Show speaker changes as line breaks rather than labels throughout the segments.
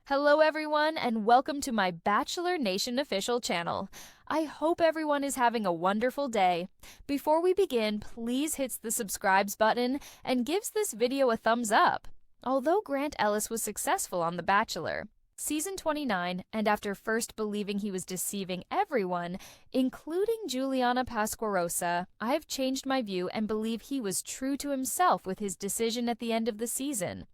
Hello everyone and welcome to my Bachelor Nation official channel. I hope everyone is having a wonderful day. Before we begin, please hit the subscribe button and gives this video a thumbs up. Although Grant Ellis was successful on The Bachelor, Season 29, and after first believing he was deceiving everyone, including Juliana Pasquarosa, I've changed my view and believe he was true to himself with his decision at the end of the season.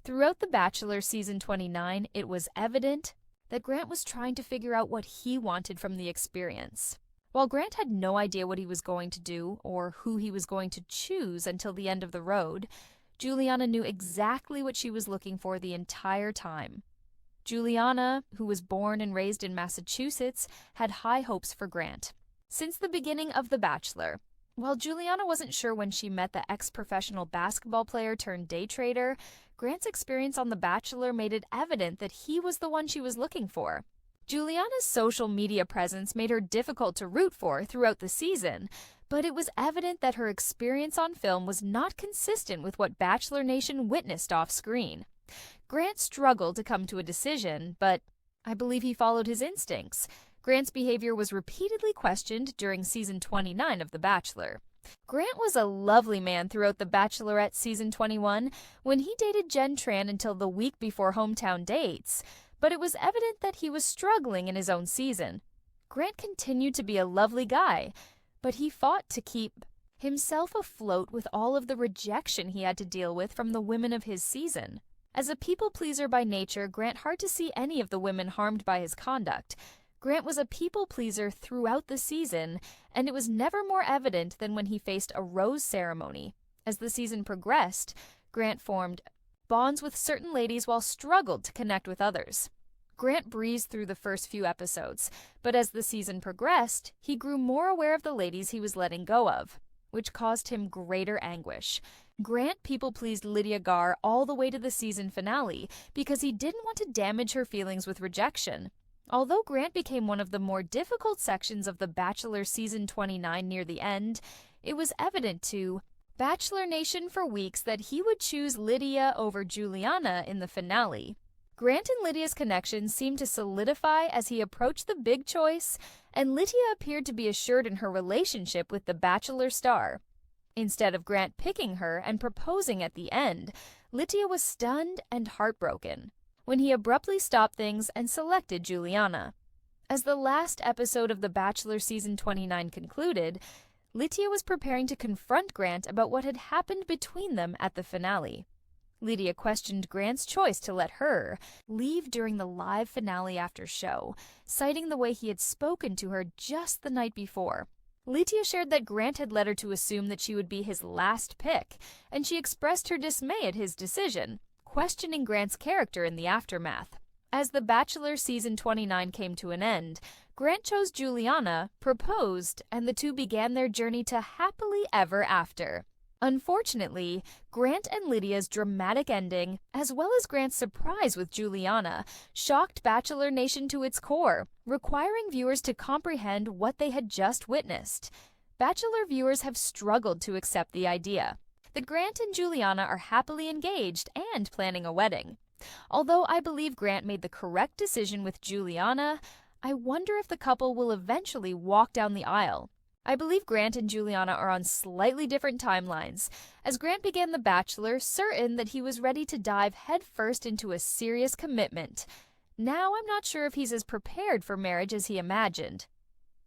Throughout The Bachelor Season 29, it was evident that Grant was trying to figure out what he wanted from the experience. While Grant had no idea what he was going to do or who he was going to choose until the end of the road, Juliana knew exactly what she was looking for the entire time. Juliana, who was born and raised in Massachusetts, had high hopes for Grant. Since the beginning of The Bachelor, while Juliana wasn't sure when she met the ex-professional basketball player turned day trader, Grant's experience on The Bachelor made it evident that he was the one she was looking for. Juliana's social media presence made her difficult to root for throughout the season, but it was evident that her experience on film was not consistent with what Bachelor Nation witnessed off-screen. Grant struggled to come to a decision, but I believe he followed his instincts. Grant's behavior was repeatedly questioned during Season 29 of The Bachelor. Grant was a lovely man throughout The Bachelorette Season 21 when he dated Jen Tran until the week before hometown dates, but it was evident that he was struggling in his own season. Grant continued to be a lovely guy, but he fought to keep himself afloat with all of the rejection he had to deal with from the women of his season. As a people-pleaser by nature, Grant hard to see any of the women harmed by his conduct. Grant was a people-pleaser throughout the season, and it was never more evident than when he faced a rose ceremony. As the season progressed, Grant formed bonds with certain ladies while struggled to connect with others. Grant breezed through the first few episodes, but as the season progressed, he grew more aware of the ladies he was letting go of, which caused him greater anguish. Grant people-pleased Lydia Garr all the way to the season finale because he didn't want to damage her feelings with rejection. Although Grant became one of the more difficult sections of The Bachelor Season 29 near the end, it was evident to Bachelor Nation for weeks that he would choose Lydia over Juliana in the finale. Grant and Lydia's connection seemed to solidify as he approached the big choice, and Lydia appeared to be assured in her relationship with the Bachelor star. Instead of Grant picking her and proposing at the end, Litia was stunned and heartbroken when he abruptly stopped things and selected Juliana. As the last episode of The Bachelor Season 29 concluded, Litia was preparing to confront Grant about what had happened between them at the finale. Lydia questioned Grant's choice to let her leave during the live finale after show, citing the way he had spoken to her just the night before. Litia shared that Grant had led her to assume that she would be his last pick, and she expressed her dismay at his decision, questioning Grant's character in the aftermath. As The Bachelor Season 29 came to an end, Grant chose Juliana, proposed, and the two began their journey to happily ever after. Unfortunately, Grant and Lydia's dramatic ending, as well as Grant's surprise with Juliana, shocked Bachelor Nation to its core, requiring viewers to comprehend what they had just witnessed. Bachelor viewers have struggled to accept the idea that Grant and Juliana are happily engaged and planning a wedding. Although I believe Grant made the correct decision with Juliana, I wonder if the couple will eventually walk down the aisle. I believe Grant and Juliana are on slightly different timelines, as Grant began The Bachelor certain that he was ready to dive headfirst into a serious commitment. Now I'm not sure if he's as prepared for marriage as he imagined.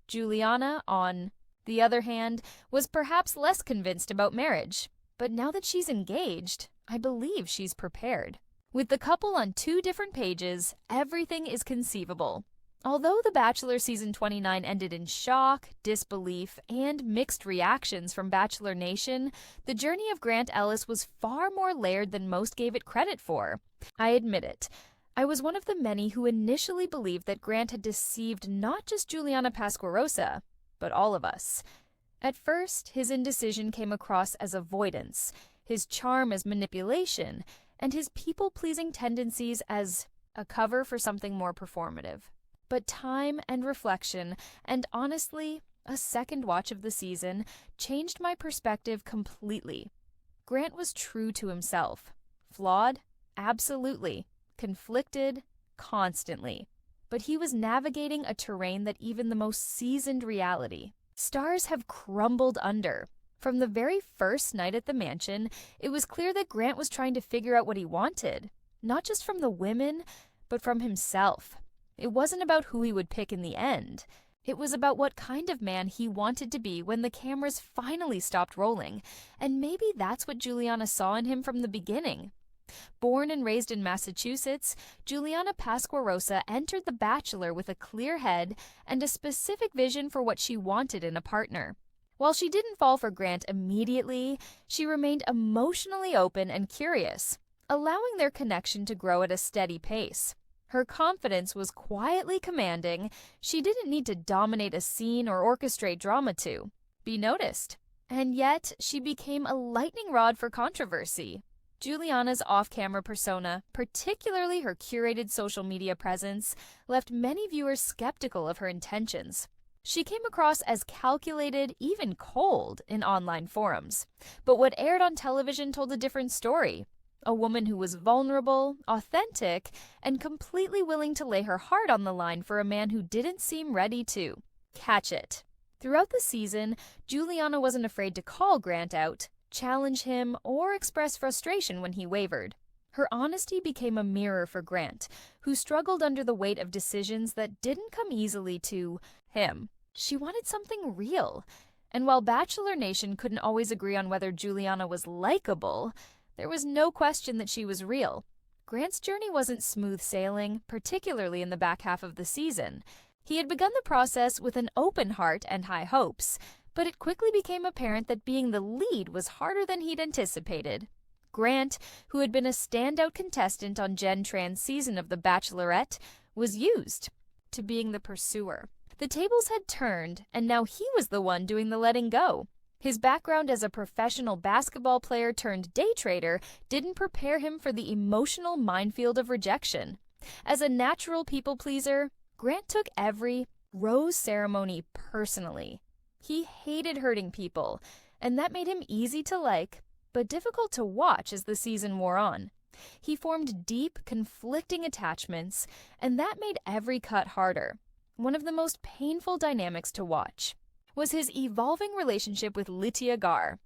Juliana, on the other hand, was perhaps less convinced about marriage, but now that she's engaged, I believe she's prepared. With the couple on two different pages, everything is conceivable. Although The Bachelor Season 29 ended in shock, disbelief, and mixed reactions from Bachelor Nation, the journey of Grant Ellis was far more layered than most gave it credit for. I admit it. I was one of the many who initially believed that Grant had deceived not just Juliana Pasquarosa, but all of us. At first, his indecision came across as avoidance, his charm as manipulation, and his people-pleasing tendencies as a cover for something more performative. But time and reflection, and honestly, a second watch of the season, changed my perspective completely. Grant was true to himself. Flawed? Absolutely. Conflicted? constantly. But he was navigating a terrain that even the most seasoned reality stars have crumbled under. From the very first night at the mansion, it was clear that Grant was trying to figure out what he wanted, not just from the women, but from himself. It wasn't about who he would pick in the end. It was about what kind of man he wanted to be when the cameras finally stopped rolling, and maybe that's what Juliana saw in him from the beginning. Born and raised in Massachusetts, Juliana Pasquarosa entered The Bachelor with a clear head and a specific vision for what she wanted in a partner. While she didn't fall for Grant immediately, she remained emotionally open and curious, allowing their connection to grow at a steady pace. Her confidence was quietly commanding. She didn't need to dominate a scene or orchestrate drama to be noticed. And yet, she became a lightning rod for controversy. Juliana's off-camera persona, particularly her curated social media presence, left many viewers skeptical of her intentions. She came across as calculated, even cold, in online forums. But what aired on television told a different story. A woman who was vulnerable, authentic, and completely willing to lay her heart on the line for a man who didn't seem ready to catch it. Throughout the season, Juliana wasn't afraid to call Grant out, challenge him, or express frustration when he wavered. Her honesty became a mirror for Grant, who struggled under the weight of decisions that didn't come easily to him. She wanted something real. And while Bachelor Nation couldn't always agree on whether Juliana was likable, there was no question that she was real. Grant's journey wasn't smooth sailing, particularly in the back half of the season. He had begun the process with an open heart and high hopes, but it quickly became apparent that being the lead was harder than he'd anticipated. Grant, who had been a standout contestant on Jen Tran's season of The Bachelorette, was used to being the pursuer. The tables had turned, and now he was the one doing the letting go. His background as a professional basketball player turned day trader didn't prepare him for the emotional minefield of rejection. As a natural people pleaser, Grant took every rose ceremony personally. He hated hurting people, and that made him easy to like, but difficult to watch as the season wore on. He formed deep, conflicting attachments, and that made every cut harder. One of the most painful dynamics to watch was his evolving relationship with Litia Gar.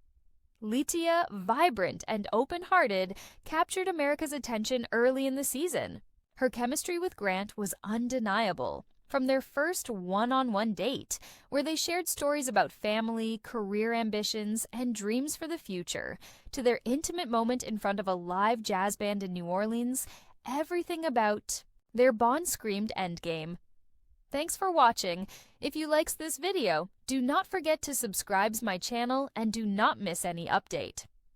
Litia, vibrant and open-hearted, captured America's attention early in the season. Her chemistry with Grant was undeniable. From their first one-on-one date, where they shared stories about family, career ambitions, and dreams for the future, to their intimate moment in front of a live jazz band in New Orleans, everything about their bond screamed endgame. Thanks for watching. If you liked this video, do not forget to subscribe to my channel and do not miss any update.